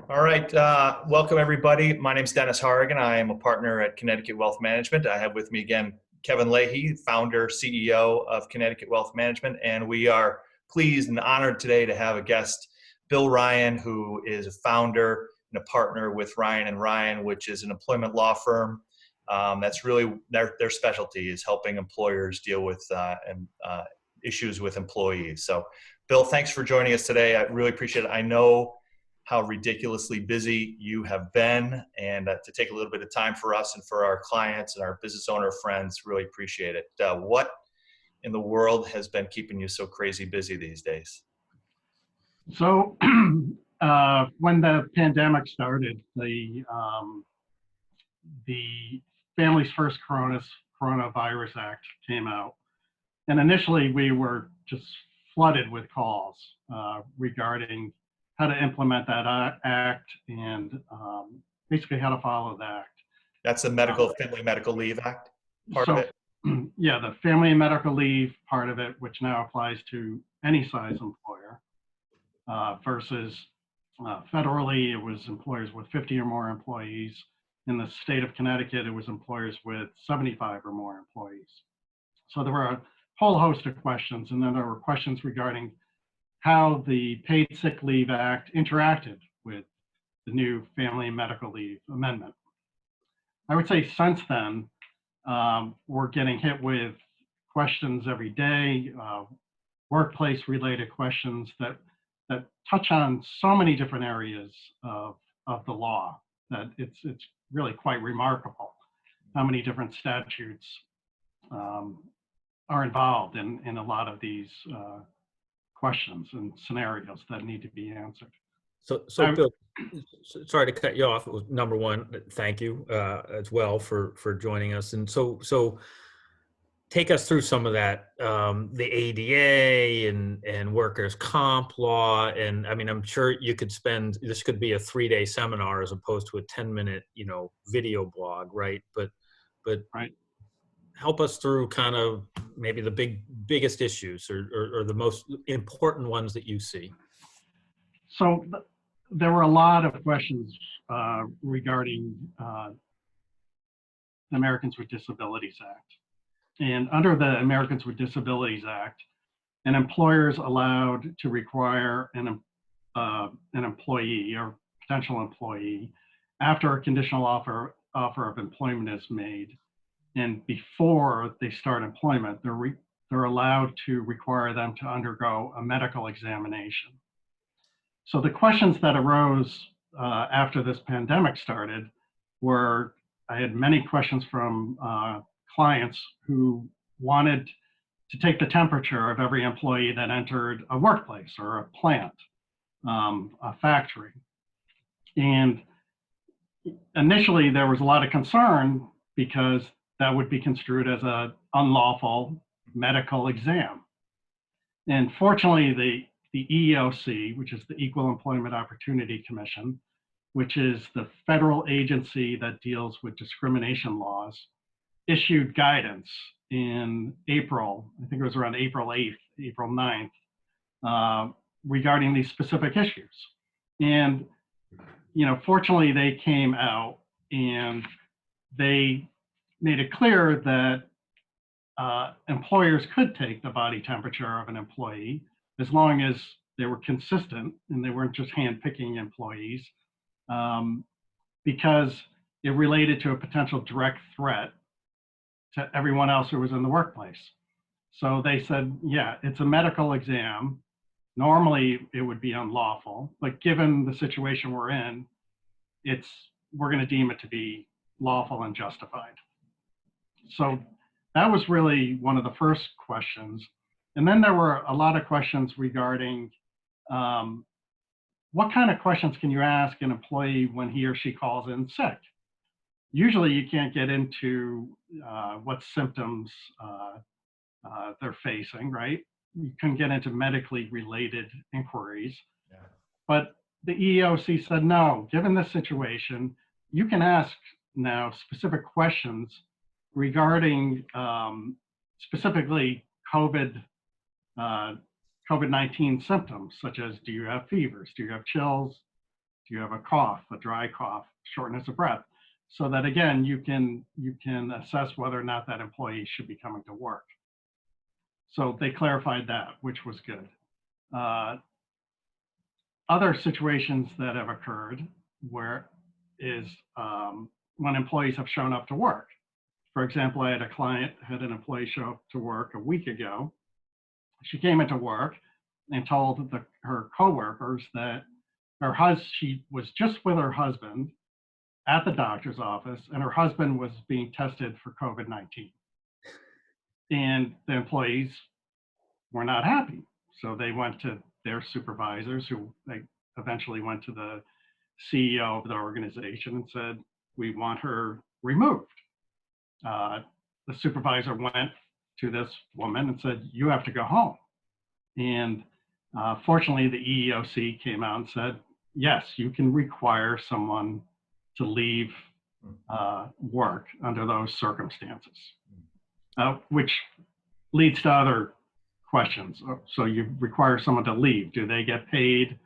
All right. Welcome, everybody. My name is Dennis Horrigan. I am a partner at Connecticut Wealth Management. I have with me again Kevin Leahy, founder, CEO of Connecticut Wealth Management. And we are pleased and honored today to have a guest, Bill Ryan, who is a founder and a partner with Ryan and Ryan, which is an employment law firm. That's really their specialty, is helping employers deal with issues with employees. So, Bill, thanks for joining us today. I really appreciate it. I know how ridiculously busy you have been, and to take a little bit of time for us and for our clients and our business owner friends, really appreciate it. What in the world has been keeping you so crazy busy these days? So when the pandemic started, the Families First Coronavirus Act came out, and initially we were just flooded with calls regarding how to implement that act and basically how to follow the act. That's the Family Medical Leave Act part of it? Yeah, the Family and Medical Leave part of it, which now applies to any size employer, versus federally, it was employers with 50 or more employees. In the state of Connecticut, it was employers with 75 or more employees. So there were a whole host of questions, and then there were questions regarding how the Paid Sick Leave Act interacted with the new Family and Medical Leave Amendment. I would say since then, we're getting hit with questions every day, workplace-related questions that touch on so many different areas of the law that it's really quite remarkable how many different statutes are involved in a lot of these questions and scenarios that need to be answered. So Bill, sorry to cut you off. Number one, thank you as well for joining us. And so take us through some of that, the ADA and workers' comp law. And I mean, I'm sure you could this could be a 3-day seminar as opposed to a 10-minute, video blog, right? But right. Help us through kind of maybe the biggest issues or the most important ones that you see. So there were a lot of questions regarding the Americans with Disabilities Act. And under the Americans with Disabilities Act, an employer is allowed to require an employee or potential employee, after a conditional offer of employment is made, and before they start employment, they're allowed to require them to undergo a medical examination. So the questions that arose after this pandemic started were, I had many questions from clients who wanted to take the temperature of every employee that entered a workplace or a plant, a factory. And initially there was a lot of concern because that would be construed as an unlawful medical exam. And fortunately, the EEOC, which is the Equal Employment Opportunity Commission, which is the federal agency that deals with discrimination laws, issued guidance in April, I think it was around April 8th, April 9th, regarding these specific issues. And, fortunately they came out and they made it clear that employers could take the body temperature of an employee as long as they were consistent and they weren't just hand-picking employees, because it related to a potential direct threat to everyone else who was in the workplace. So they said, yeah, it's a medical exam. Normally it would be unlawful, but given the situation we're in, we're going to deem it to be lawful and justified. So that was really one of the first questions. And then there were a lot of questions regarding what kind of questions can you ask an employee when he or she calls in sick? Usually you can't get into what symptoms they're facing, right? You can get into medically related inquiries. Yeah. But the EEOC said, no, given this situation, you can ask now specific questions regarding specifically COVID-19 symptoms, such as, do you have fevers? Do you have chills? Do you have a cough, a dry cough, shortness of breath? So that again, you can assess whether or not that employee should be coming to work. So they clarified that, which was good. Other situations that have occurred where is when employees have shown up to work. For example, I had a client had an employee show up to work a week ago. She came into work and told her coworkers that she was just with her husband at the doctor's office, and her husband was being tested for COVID-19. And the employees were not happy. So they went to their supervisors, who they eventually went to the CEO of the organization and said, we want her removed. The supervisor went to this woman and said, you have to go home. And fortunately, the EEOC came out and said, yes, you can require someone to leave work under those circumstances, which leads to other questions. So you require someone to leave. Do they get paid?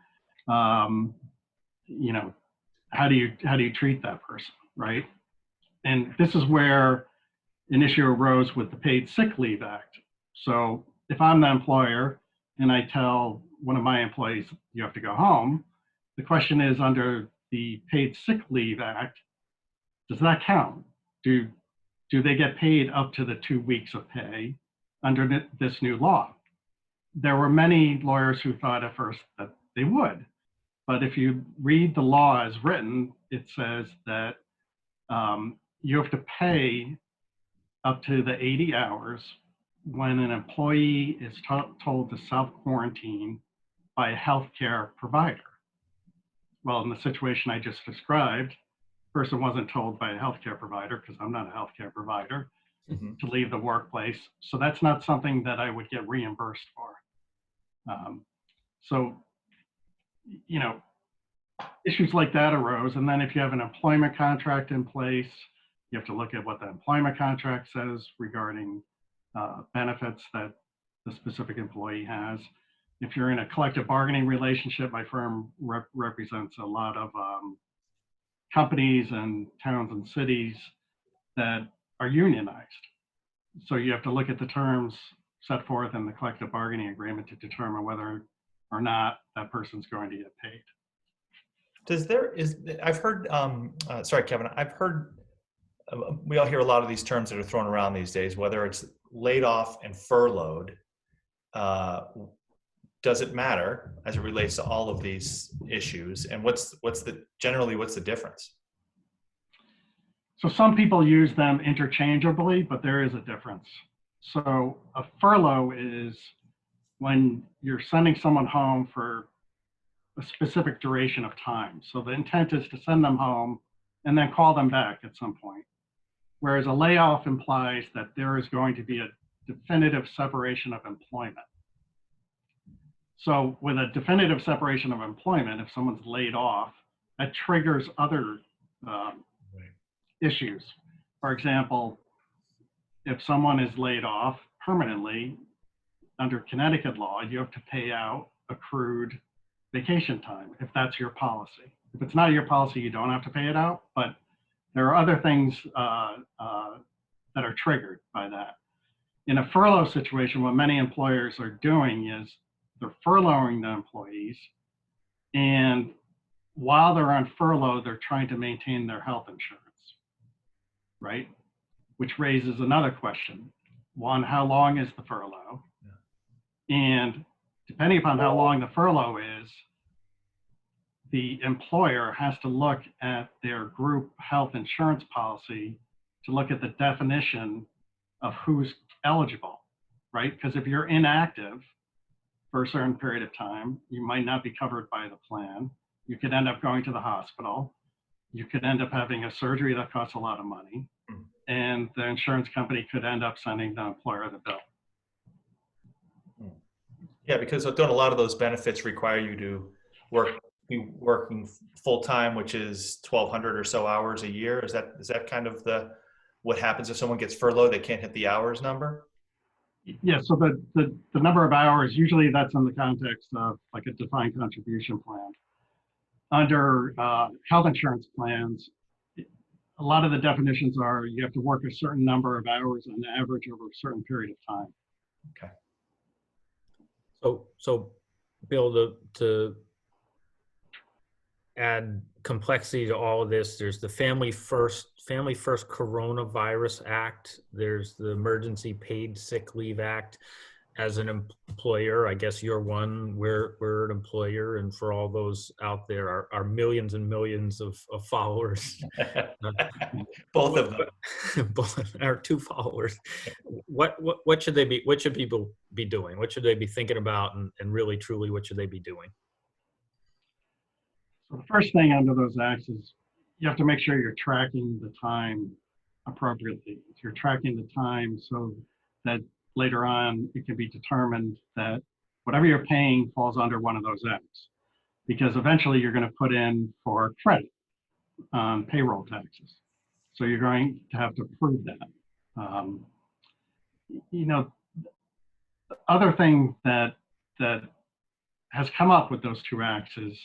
You know, how do you treat that person, right? And this is where an issue arose with the Paid Sick Leave Act. So if I'm the employer and I tell one of my employees, you have to go home, the question is, under the Paid Sick Leave Act, does that count? Do they get paid up to the 2 weeks of pay under this new law? There were many lawyers who thought at first that they would, but if you read the law as written, it says that you have to pay up to the 80 hours when an employee is told to self-quarantine by a healthcare provider. Well, in the situation I just described, the person wasn't told by a healthcare provider, because I'm not a healthcare provider, to leave the workplace. So that's not something that I would get reimbursed for. So, you know, issues like that arose. And then if you have an employment contract in place, you have to look at what the employment contract says regarding benefits that the specific employee has. If you're in a collective bargaining relationship, my firm represents a lot of companies and towns and cities that are unionized. So you have to look at the terms set forth in the collective bargaining agreement to determine whether or not that person's going to get paid. I've heard, sorry, Kevin, I've heard, we all hear a lot of these terms that are thrown around these days, whether it's laid off and furloughed. Does it matter as it relates to all of these issues? And what's the difference? So some people use them interchangeably, but there is a difference. So a furlough is when you're sending someone home for a specific duration of time. So the intent is to send them home and then call them back at some point. Whereas a layoff implies that there is going to be a definitive separation of employment. So with a definitive separation of employment, if someone's laid off, that triggers other issues. For example, if someone is laid off permanently, under Connecticut law, you have to pay out accrued vacation time, if that's your policy. If it's not your policy, you don't have to pay it out, but there are other things that are triggered by that. In a furlough situation, what many employers are doing is they're furloughing the employees, and while they're on furlough, they're trying to maintain their health insurance, right? Which raises another question. One, how long is the furlough? Yeah. And depending upon how long the furlough is, the employer has to look at their group health insurance policy to look at the definition of who's eligible, right? Because if you're inactive for a certain period of time, you might not be covered by the plan. You could end up going to the hospital. You could end up having a surgery that costs a lot of money. And the insurance company could end up sending the employer the bill. Yeah, because don't a lot of those benefits require you to be working full time, which is 1,200 or so hours a year? Is that kind of what happens if someone gets furloughed? They can't hit the hours number? Yeah, so the number of hours, usually that's in the context of like a defined contribution plan. under health insurance plans, a lot of the definitions are you have to work a certain number of hours on average over a certain period of time. Okay. So Bill, to add complexity to all of this, there's the Family First Coronavirus Act. There's the Emergency Paid Sick Leave Act. As an employer, I guess you're one, we're an employer, and for all those out there, our millions and millions of followers. Both of them. Both our 2 followers. What should they be? What should people be doing? What should they be thinking about? And really, truly, what should they be doing? So the first thing under those acts is you have to make sure you're tracking the time appropriately. If you're tracking the time so that later on it can be determined that whatever you're paying falls under one of those acts, because eventually you're going to put in for credit on payroll taxes. So you're going to have to prove that. You know, the other thing that has come up with those 2 acts is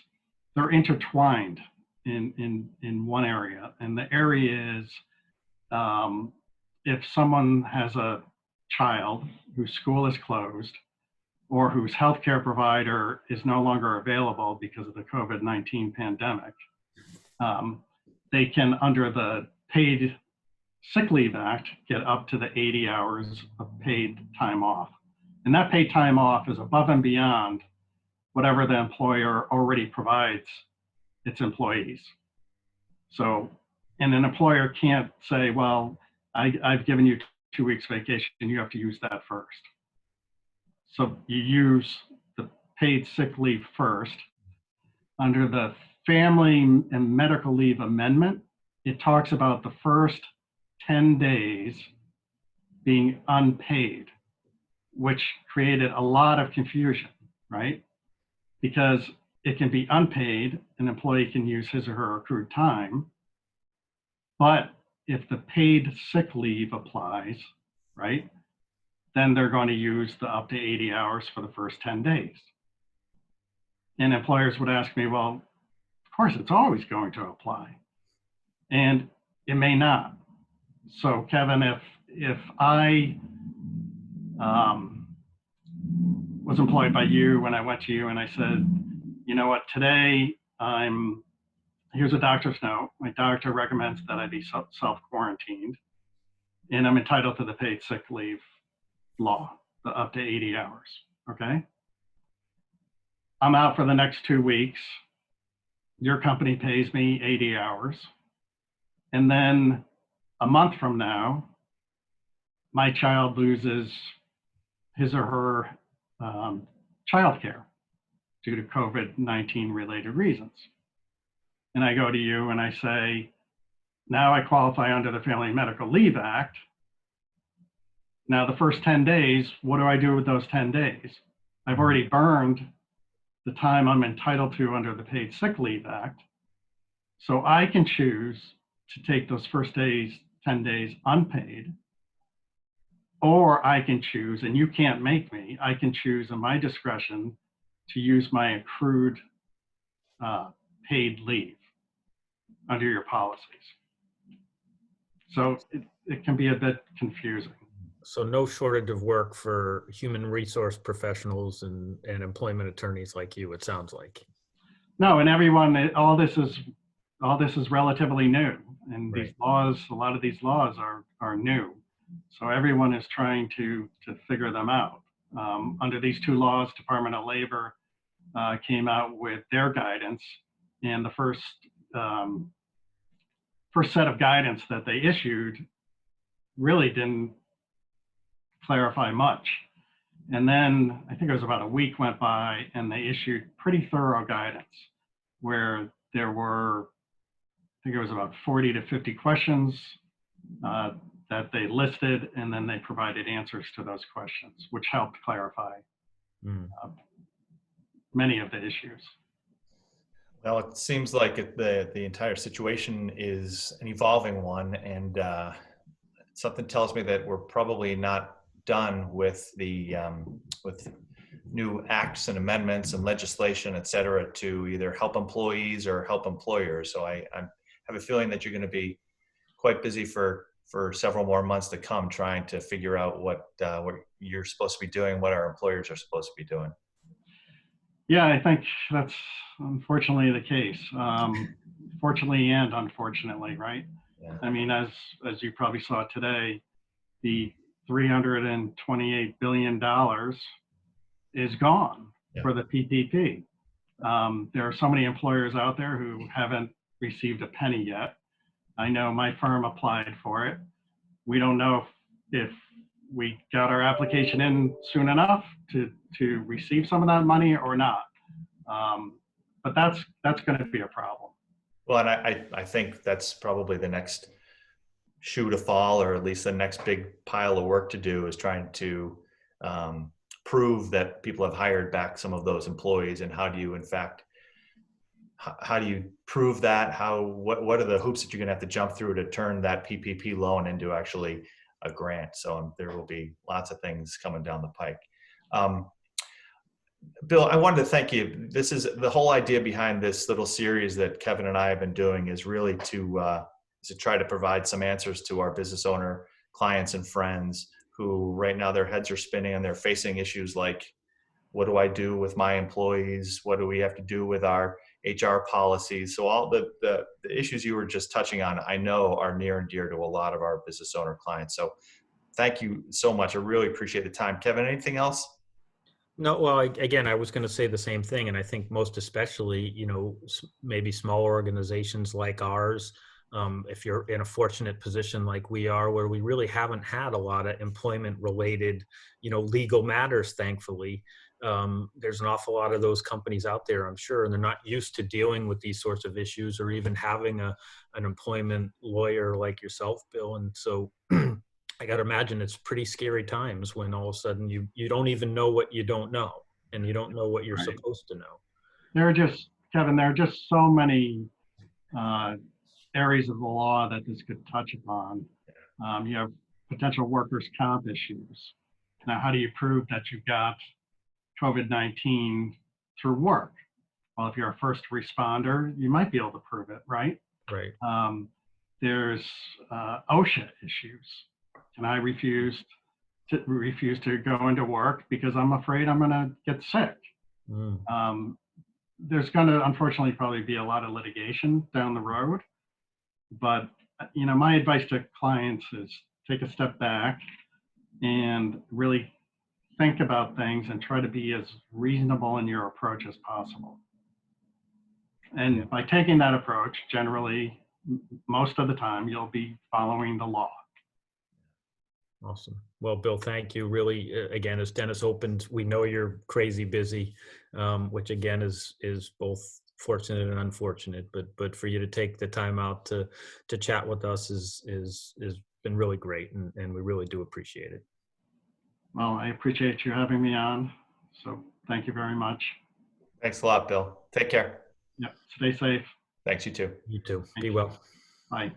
they're intertwined in one area, and the area is if someone has a child whose school is closed or whose healthcare provider is no longer available because of the COVID-19 pandemic, they can, under the Paid Sick Leave Act, get up to the 80 hours of paid time off. And that paid time off is above and beyond whatever the employer already provides its employees. So, and an employer can't say, well, I've given you 2 weeks vacation, and you have to use that first. So you use the paid sick leave first. Under the Family and Medical Leave Amendment, it talks about the first 10 days being unpaid, which created a lot of confusion, right? Because it can be unpaid, an employee can use his or her accrued time, but if the paid sick leave applies, right, then they're going to use the up to 80 hours for the first 10 days. And employers would ask me, well, of course, it's always going to apply. And it may not. So Kevin, if I was employed by you when I went to you and I said, you know what, today here's a doctor's note. My doctor recommends that I be self-quarantined, and I'm entitled to the paid sick leave law, the up to 80 hours, okay? I'm out for the next 2 weeks. Your company pays me 80 hours. And then a month from now, my child loses his or her childcare due to COVID-19 related reasons. And I go to you and I say, now I qualify under the Family and Medical Leave Act. Now the first 10 days, what do I do with those 10 days? I've already burned the time I'm entitled to under the Paid Sick Leave Act. So I can choose to take those first 10 days unpaid, or I can choose, and you can't make me, I can choose in my discretion to use my accrued paid leave under your policies. So it can be a bit confusing. So no shortage of work for human resource professionals and employment attorneys like you, it sounds like. No, and everyone, all this is relatively new, and Right. these laws, a lot of these laws are new. So everyone is trying to figure them out. Under these 2 laws, Department of Labor came out with their guidance, and the first set of guidance that they issued really didn't clarify much. And then I think it was about a week went by, and they issued pretty thorough guidance where there were, I think it was about 40 to 50 questions that they listed, and then they provided answers to those questions, which helped clarify many of the issues. Well, it seems like the entire situation is an evolving one, and something tells me that we're probably not done with the new acts and amendments and legislation, et cetera, to either help employees or help employers. So I have a feeling that you're going to be quite busy for several more months to come, trying to figure out what you're supposed to be doing, what our employers are supposed to be doing. Yeah, I think that's unfortunately the case. Fortunately and unfortunately, right? Yeah. I mean, as you probably saw today, the $328 billion is gone for the PPP. There are so many employers out there who haven't received a penny yet. I know my firm applied for it. We don't know if we got our application in soon enough to receive some of that money or not. But that's going to be a problem. Well, and I think that's probably the next shoe to fall, or at least the next big pile of work to do, is trying to prove that people have hired back some of those employees. And how do you, in fact, how do you prove that? What are the hoops that you're going to have to jump through to turn that PPP loan into actually a grant? So there will be lots of things coming down the pike. Bill, I wanted to thank you. This is the whole idea behind this little series that Kevin and I have been doing, is really to try to provide some answers to our business owner clients and friends who right now their heads are spinning and they're facing issues like, what do I do with my employees? What do we have to do with our HR policies? So all the issues you were just touching on, I know are near and dear to a lot of our business owner clients. So thank you so much. I really appreciate the time. Kevin, anything else? No, well, again, I was going to say the same thing. And I think most especially, maybe small organizations like ours, if you're in a fortunate position like we are, where we really haven't had a lot of employment related, legal matters, thankfully. There's an awful lot of those companies out there, I'm sure, and they're not used to dealing with these sorts of issues or even having an employment lawyer like yourself, Bill. And so I got to imagine it's pretty scary times when all of a sudden you don't even know what you don't know, and you don't know what you're supposed to know. Kevin, there are just so many areas of the law that this could touch upon. You have potential workers' comp issues. Now, how do you prove that you got COVID-19 through work? Well, if you're a first responder, you might be able to prove it, right? Right. There's OSHA issues. And I refuse to go into work because I'm afraid I'm going to get sick. There's going to, unfortunately, probably be a lot of litigation down the road. But, my advice to clients is take a step back and really think about things and try to be as reasonable in your approach as possible. And by taking that approach, generally, most of the time, you'll be following the law. Awesome. Well, Bill, thank you. Really, again, as Denis opened, we know you're crazy busy, which again is both fortunate and unfortunate. But for you to take the time out to chat with us is been really great, and we really do appreciate it. Well, I appreciate you having me on. So thank you very much. Thanks a lot, Bill. Take care. Yep. Stay safe. Thanks, you too. You too. Be well. Bye.